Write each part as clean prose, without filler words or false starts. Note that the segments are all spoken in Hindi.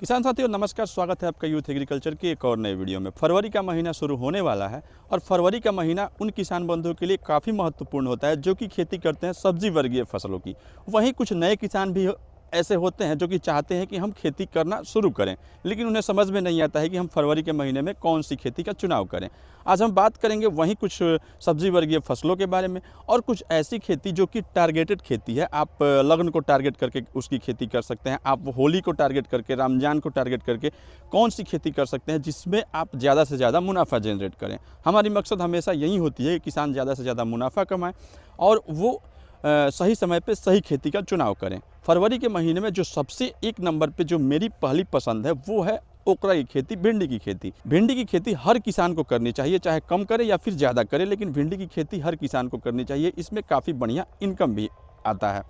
किसान साथियों नमस्कार, स्वागत है आपका यूथ एग्रीकल्चर के एक और नए वीडियो में। फरवरी का महीना शुरू होने वाला है और फरवरी का महीना उन किसान बंधुओं के लिए काफ़ी महत्वपूर्ण होता है जो कि खेती करते हैं सब्जी वर्गीय फसलों की। वहीं कुछ नए किसान भी ऐसे होते हैं जो कि चाहते हैं कि हम खेती करना शुरू करें, लेकिन उन्हें समझ में नहीं आता है कि हम फरवरी के महीने में कौन सी खेती का चुनाव करें। आज हम बात करेंगे वहीं कुछ सब्जी वर्गीय फसलों के बारे में और कुछ ऐसी खेती जो कि टारगेटेड खेती है। आप लगन को टारगेट करके उसकी खेती कर सकते हैं, आप होली को टारगेट करके, रमज़ान को टारगेट करके कौन सी खेती कर सकते हैं जिसमें आप ज़्यादा से ज़्यादा मुनाफा जनरेट करें। हमारी मकसद हमेशा यही होती है कि किसान ज़्यादा से ज़्यादा मुनाफा कमाएँ और वो सही समय पे सही खेती का चुनाव करें। फरवरी के महीने में जो सबसे एक नंबर पे जो मेरी पहली पसंद है वो है ओकरा की खेती, भिंडी की खेती। भिंडी की खेती हर किसान को करनी चाहिए, चाहे कम करे या फिर ज़्यादा करे, लेकिन भिंडी की खेती हर किसान को करनी चाहिए। इसमें काफ़ी बढ़िया इनकम भी आता है।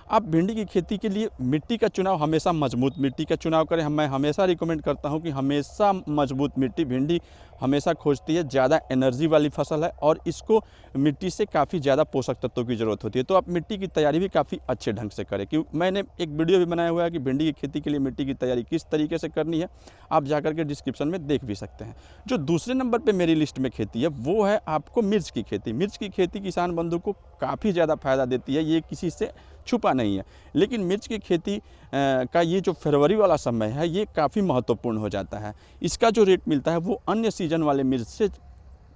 आप भिंडी की खेती के लिए मिट्टी का चुनाव हमेशा मजबूत मिट्टी का चुनाव करें। मैं हमेशा रिकमेंड करता हूं कि हमेशा मजबूत मिट्टी, भिंडी हमेशा खोजती है, ज़्यादा एनर्जी वाली फसल है और इसको मिट्टी से काफ़ी ज़्यादा पोषक तत्वों की ज़रूरत होती है। तो आप मिट्टी की तैयारी भी काफ़ी अच्छे ढंग से करें। क्योंकि मैंने एक वीडियो भी बनाया हुआ है कि भिंडी की खेती के लिए मिट्टी की तैयारी किस तरीके से करनी है, आप जाकर के डिस्क्रिप्शन में देख भी सकते हैं। जो दूसरे नंबर पर मेरी लिस्ट में खेती है वो है आपको मिर्च की खेती। मिर्च की खेती किसान बंधु को काफ़ी ज़्यादा फायदा देती है, ये किसी से छुपा नहीं है। लेकिन मिर्च की खेती का ये जो फरवरी वाला समय है ये काफ़ी महत्वपूर्ण हो जाता है। इसका जो रेट मिलता है वो अन्य सीजन वाले मिर्च से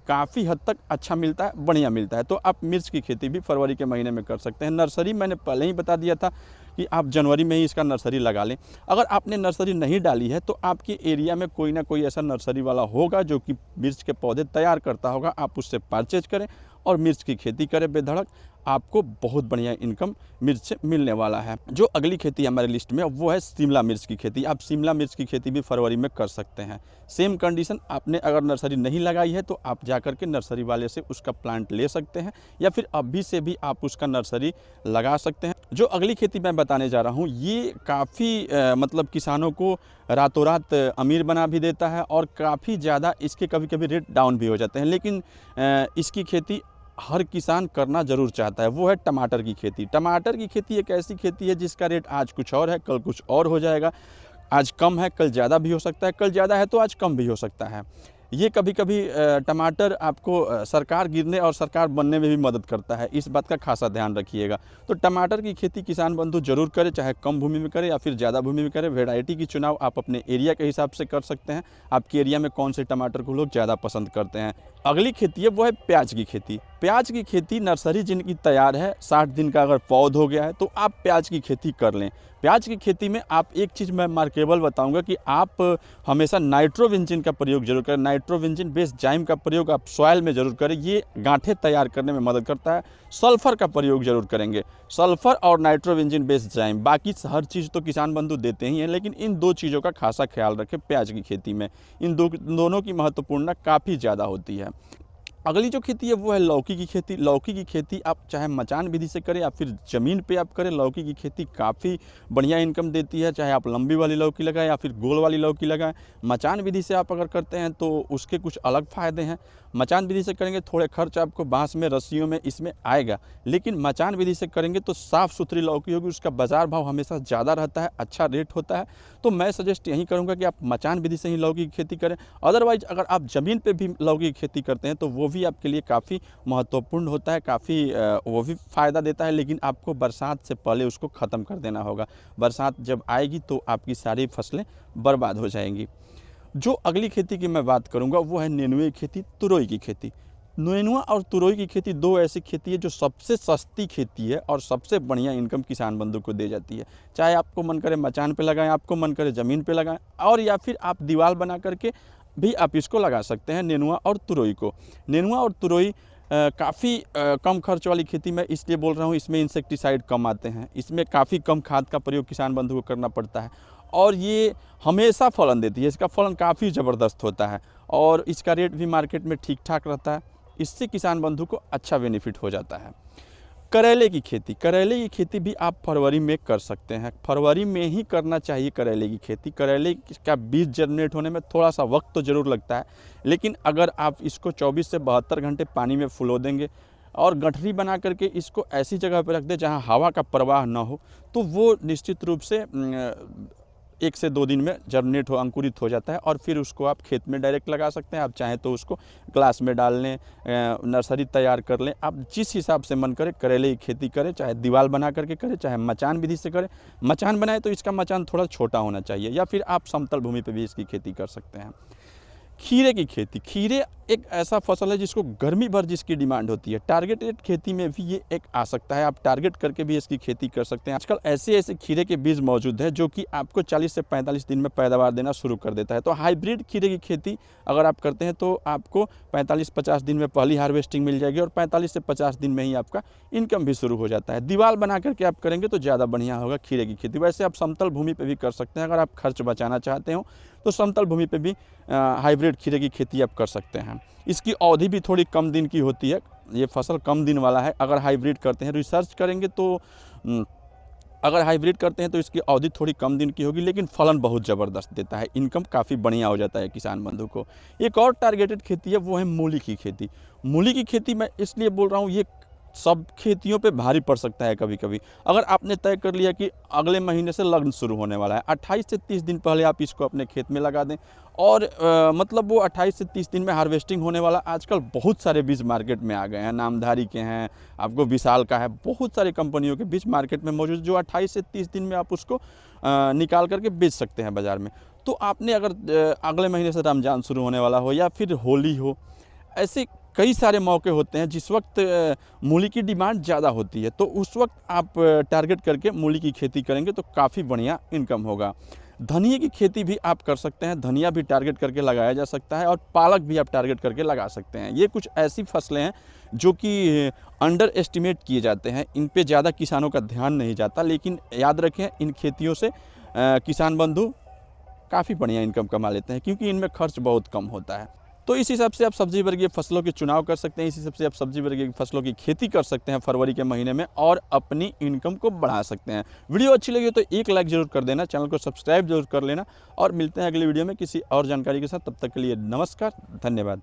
काफ़ी हद तक अच्छा मिलता है, बढ़िया मिलता है। तो आप मिर्च की खेती भी फरवरी के महीने में कर सकते हैं। नर्सरी मैंने पहले ही बता दिया था कि आप जनवरी में ही इसका नर्सरी लगा लें। अगर आपने नर्सरी नहीं डाली है तो आपके एरिया में कोई ना कोई ऐसा नर्सरी वाला होगा जो कि मिर्च के पौधे तैयार करता होगा, आप उससे परचेज करें और मिर्च की खेती करें बेधड़क। आपको बहुत बढ़िया इनकम मिर्च से मिलने वाला है। जो अगली खेती हमारी लिस्ट में वो है शिमला मिर्च की खेती। आप शिमला मिर्च की खेती भी फरवरी में कर सकते हैं। सेम कंडीशन, आपने अगर नर्सरी नहीं लगाई है तो आप जाकर के नर्सरी वाले से उसका प्लांट ले सकते हैं या फिर अभी से भी आप उसका नर्सरी लगा सकते हैं। जो अगली खेती मैं बताने जा रहा हूँ ये काफ़ी मतलब किसानों को रातों रात अमीर बना भी देता है और काफ़ी ज़्यादा इसके कभी कभी रेट डाउन भी हो जाते हैं, लेकिन इसकी खेती हर किसान करना ज़रूर चाहता है। वो है टमाटर की खेती। टमाटर की खेती एक ऐसी खेती है जिसका रेट आज कुछ और है, कल कुछ और हो जाएगा। आज कम है, कल ज़्यादा भी हो सकता है, कल ज़्यादा है तो आज कम भी हो सकता है। ये कभी कभी टमाटर आपको सरकार गिरने और सरकार बनने में भी मदद करता है, इस बात का खासा ध्यान रखिएगा। तो टमाटर की खेती किसान बंधु जरूर करें, चाहे कम भूमि में करें या फिर ज़्यादा भूमि में करें। वैरायटी की चुनाव आप अपने एरिया के हिसाब से कर सकते हैं। आपके एरिया में कौन से टमाटर को लोग ज़्यादा पसंद करते हैं। अगली खेती है वो है प्याज की खेती। प्याज की खेती नर्सरी जिनकी तैयार है, 60 दिन का अगर पौध हो गया है तो आप प्याज की खेती कर लें। प्याज की खेती में आप एक चीज़ मैं मार्केबल बताऊंगा कि आप हमेशा नाइट्रोविंजिन का प्रयोग जरूर करें। नाइट्रोविंजिन बेस्ड जाइम का प्रयोग आप सॉइल में जरूर करें, ये गांठें तैयार करने में मदद करता है। सल्फर का प्रयोग जरूर करेंगे, सल्फर और नाइट्रोविंजिन बेस्ड जाइम। बाकी हर चीज़ तो किसान बंधु देते ही हैं, लेकिन इन दो चीज़ों का खासा ख्याल रखें प्याज की खेती में। इन दोनों की महत्वपूर्णता काफ़ी ज़्यादा होती है। अगली जो खेती है वो है लौकी की खेती। लौकी की खेती आप चाहे मचान विधि से करें या फिर ज़मीन पे आप करें, लौकी की खेती काफ़ी बढ़िया इनकम देती है। चाहे आप लंबी वाली लौकी लगाएं या फिर गोल वाली लौकी लगाएं। मचान विधि से आप अगर करते हैं तो उसके कुछ अलग फ़ायदे हैं। मचान विधि से करेंगे थोड़े खर्च आपको बांस में, रस्सियों में इसमें आएगा, लेकिन मचान विधि से करेंगे तो साफ़ सुथरी लौकी होगी, उसका बाज़ार भाव हमेशा ज़्यादा रहता है, अच्छा रेट होता है। तो मैं सजेस्ट यही करूँगा कि आप मचान विधि से ही लौकी की खेती करें। अदरवाइज अगर आप ज़मीन पे भी लौकी की खेती करते हैं तो वो भी आपके लिए काफ़ी महत्वपूर्ण होता है, काफ़ी वो भी फ़ायदा देता है, लेकिन आपको बरसात से पहले उसको ख़त्म कर देना होगा। बरसात जब आएगी तो आपकी सारी फसलें बर्बाद हो जाएंगी। जो अगली खेती की मैं बात करूंगा वो है नेनुए की खेती, तुरई की खेती। नेनुआ और तुरई की खेती दो ऐसी खेती है जो सबसे सस्ती खेती है और सबसे बढ़िया इनकम किसान बंधु को दे जाती है। चाहे आपको मन करे मचान पे लगाएं, आपको मन करे ज़मीन पे लगाएं, और या फिर आप दीवार बना करके भी आप इसको लगा सकते हैं, नेनुआ और तुरई को। नेनुआ और तुरई काफ़ी कम खर्च वाली खेती मैं इसलिए बोल रहा हूँ, इसमें इंसेक्टिसाइड कम आते हैं, इसमें काफ़ी कम खाद का प्रयोग किसान बंधु को करना पड़ता है और ये हमेशा फलन देती है। इसका फलन काफ़ी ज़बरदस्त होता है और इसका रेट भी मार्केट में ठीक ठाक रहता है। इससे किसान बंधु को अच्छा बेनिफिट हो जाता है। करेले की खेती। करेले की खेती भी आप फरवरी में कर सकते हैं। फरवरी में ही करना चाहिए करेले की खेती। करेले का बीज जर्मिनेट होने में थोड़ा सा वक्त तो ज़रूर लगता है, लेकिन अगर आप इसको 24 से 72 घंटे पानी में फुलो देंगे और गठरी बना करके इसको ऐसी जगह पर रख दें जहां हवा का प्रवाह ना हो, तो वो निश्चित रूप से 1 से 2 दिन में जर्मिनेट हो अंकुरित हो जाता है और फिर उसको आप खेत में डायरेक्ट लगा सकते हैं। आप चाहें तो उसको ग्लास में डाल लें, नर्सरी तैयार कर लें। आप जिस हिसाब से मन करे करेले की खेती करें, चाहे दीवार बना करके करें, चाहे मचान विधि से करें। मचान बनाए तो इसका मचान थोड़ा छोटा होना चाहिए, या फिर आप समतल भूमि पर भी इसकी खेती कर सकते हैं। खीरे की खेती, खीरे एक ऐसा फसल है जिसको गर्मी भर जिसकी डिमांड होती है। टारगेटेड खेती में भी ये एक आ सकता है, आप टारगेट करके भी इसकी खेती कर सकते हैं। आजकल ऐसे ऐसे खीरे के बीज मौजूद हैं जो कि आपको 40 से 45 दिन में पैदावार देना शुरू कर देता है। तो हाइब्रिड खीरे की खेती अगर आप करते हैं तो आपको 45-50 दिन में पहली हार्वेस्टिंग मिल जाएगी और 45 से 50 दिन में ही आपका इनकम भी शुरू हो जाता है। दीवार बना करके आप करेंगे तो ज़्यादा बढ़िया होगा खीरे की खेती। वैसे आप समतल भूमि पर भी कर सकते हैं, अगर आप खर्च बचाना चाहते हो तो समतल भूमि पे भी हाइब्रिड खीरे की खेती आप कर सकते हैं। इसकी अवधि भी थोड़ी कम दिन की होती है, ये फसल कम दिन वाला है। अगर हाइब्रिड करते हैं, रिसर्च करेंगे तो अगर हाइब्रिड करते हैं तो इसकी अवधि थोड़ी कम दिन की होगी, लेकिन फलन बहुत ज़बरदस्त देता है, इनकम काफ़ी बढ़िया हो जाता है किसान बंधु को। एक और टारगेटेड खेती है, वो है मूली की खेती। मूली की खेती मैं इसलिए बोल रहा हूँ, ये सब खेतियों पे भारी पड़ सकता है कभी कभी। अगर आपने तय कर लिया कि अगले महीने से लगन शुरू होने वाला है, 28 से 30 दिन पहले आप इसको अपने खेत में लगा दें और मतलब वो 28 से 30 दिन में हार्वेस्टिंग होने वाला। आजकल बहुत सारे बीज मार्केट में आ गए हैं, नामधारी के हैं, आपको विशाल का है, बहुत सारी कंपनियों के बीज मार्केट में मौजूद, जो 28 से 30 दिन में आप उसको निकाल करके बेच सकते हैं बाज़ार में। तो आपने अगर अगले महीने से रमज़ान शुरू होने वाला हो या फिर होली हो, ऐसे कई सारे मौके होते हैं जिस वक्त मूली की डिमांड ज़्यादा होती है, तो उस वक्त आप टारगेट करके मूली की खेती करेंगे तो काफ़ी बढ़िया इनकम होगा। धनिया की खेती भी आप कर सकते हैं, धनिया भी टारगेट करके लगाया जा सकता है और पालक भी आप टारगेट करके लगा सकते हैं। ये कुछ ऐसी फसलें हैं जो कि अंडर एस्टिमेट किए जाते हैं, इन पे ज़्यादा किसानों का ध्यान नहीं जाता, लेकिन याद रखें इन खेतियों से किसान बंधु काफ़ी बढ़िया इनकम कमा लेते हैं क्योंकि इनमें खर्च बहुत कम होता है। तो इस हिसाब से आप सब्जी वर्गीय फसलों के चुनाव कर सकते हैं, इस हिसाब से आप सब्जी वर्गीय फसलों की खेती कर सकते हैं फरवरी के महीने में और अपनी इनकम को बढ़ा सकते हैं। वीडियो अच्छी लगी तो एक लाइक जरूर कर देना, चैनल को सब्सक्राइब जरूर कर लेना और मिलते हैं अगली वीडियो में किसी और जानकारी के साथ। तब तक के लिए नमस्कार, धन्यवाद।